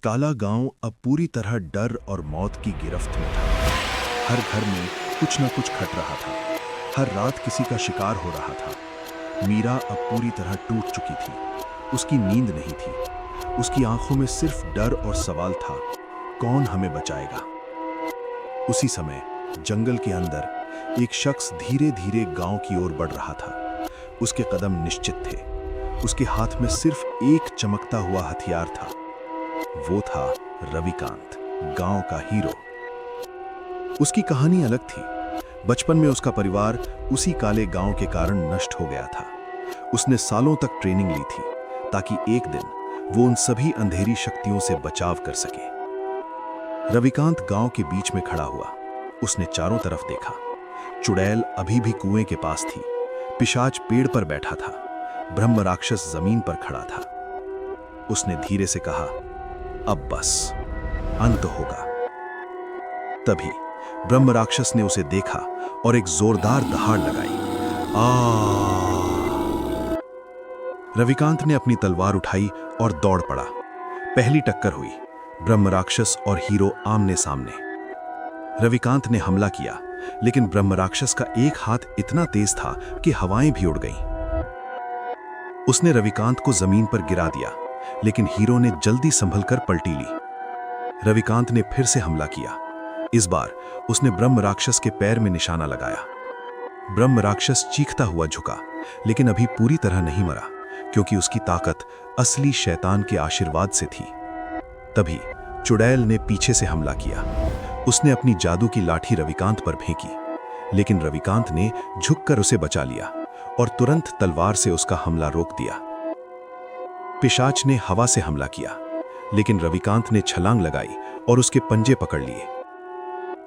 काला गांव अब पूरी तरह डर और मौत की गिरफ्त में था। हर घर में कुछ न कुछ खट रहा था। हर रात किसी का शिकार हो रहा था। मीरा अब पूरी तरह टूट चुकी थी। उसकी नींद नहीं थी। उसकी आंखों में सिर्फ डर और सवाल था, कौन हमें बचाएगा। उसी समय जंगल के अंदर एक शख्स धीरे धीरे गांव की ओर बढ़ रहा था। उसके कदम निश्चित थे। उसके हाथ में सिर्फ एक चमकता हुआ हथियार था। वो था रविकांत, गांव का हीरो। उसकी कहानी अलग थी। बचपन में उसका परिवार उसी काले गांव के कारण नष्ट हो गया था। उसने सालों तक ट्रेनिंग ली थी ताकि एक दिन वो उन सभी अंधेरी शक्तियों से बचाव कर सके। रविकांत गांव के बीच में खड़ा हुआ। उसने चारों तरफ देखा। चुड़ैल अभी भी कुएं के पास थी। पिशाच पेड़ पर बैठा था। ब्रह्म राक्षस जमीन पर खड़ा था। उसने धीरे से कहा, अब बस, अंत होगा। तभी ब्रह्म राक्षस ने उसे देखा और एक जोरदार दहाड़ लगाई। रविकांत ने अपनी तलवार उठाई और दौड़ पड़ा। पहली टक्कर हुई। ब्रह्म राक्षस और हीरो आमने सामने। रविकांत ने हमला किया, लेकिन ब्रह्म राक्षस का एक हाथ इतना तेज था कि हवाएं भी उड़ गईं। उसने रविकांत को जमीन पर गिरा दिया, लेकिन हीरो ने जल्दी संभलकर पलटी ली। रविकांत ने फिर से हमला किया। इस बार उसने ब्रह्म राक्षस के पैर में निशाना लगाया। ब्रह्म राक्षस चीखता हुआ झुका, लेकिन अभी पूरी तरह नहीं मरा, क्योंकि उसकी ताकत असली शैतान के आशीर्वाद से थी। तभी चुड़ैल ने पीछे से हमला किया। उसने अपनी जादू की लाठी रविकांत पर फेंकी, लेकिन रविकांत ने झुककर उसे बचा लिया और तुरंत तलवार से उसका हमला रोक दिया। पिशाच ने हवा से हमला किया, लेकिन रविकांत ने छलांग लगाई और उसके पंजे पकड़ लिए।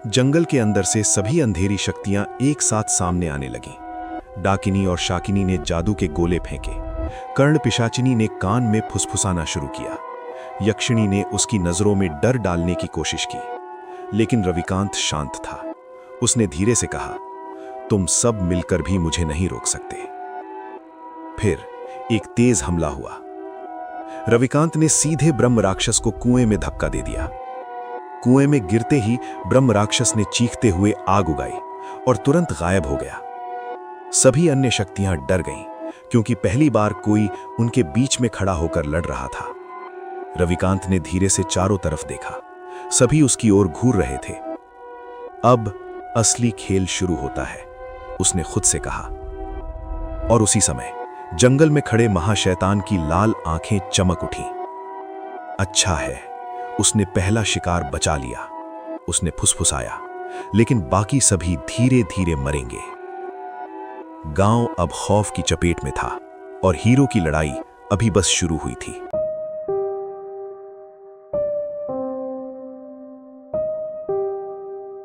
जंगल के अंदर से सभी अंधेरी शक्तियां एक साथ सामने आने लगीं। डाकिनी और शाकिनी ने जादू के गोले फेंके। कर्ण पिशाचिनी ने कान में फुसफुसाना शुरू किया। यक्षिणी ने उसकी नजरों में डर डालने की कोशिश की, लेकिन रविकांत शांत था। उसने धीरे से कहा, तुम सब मिलकर भी मुझे नहीं रोक सकते। फिर एक तेज हमला हुआ। रविकांत ने सीधे ब्रह्म राक्षस को कुएं में धक्का दे दिया। कुएं में गिरते ही ब्रह्म राक्षस ने चीखते हुए आग उगाई और तुरंत गायब हो गया। सभी अन्य शक्तियां डर गईं, क्योंकि पहली बार कोई उनके बीच में खड़ा होकर लड़ रहा था। रविकांत ने धीरे से चारों तरफ देखा। सभी उसकी ओर घूर रहे थे। अब असली खेल शुरू होता है, उसने खुद से कहा। और उसी समय जंगल में खड़े महाशैतान की लाल आंखें चमक उठीं। अच्छा है, उसने पहला शिकार बचा लिया, उसने फुसफुसाया, लेकिन बाकी सभी धीरे धीरे मरेंगे। गांव अब खौफ की चपेट में था और हीरो की लड़ाई अभी बस शुरू हुई थी।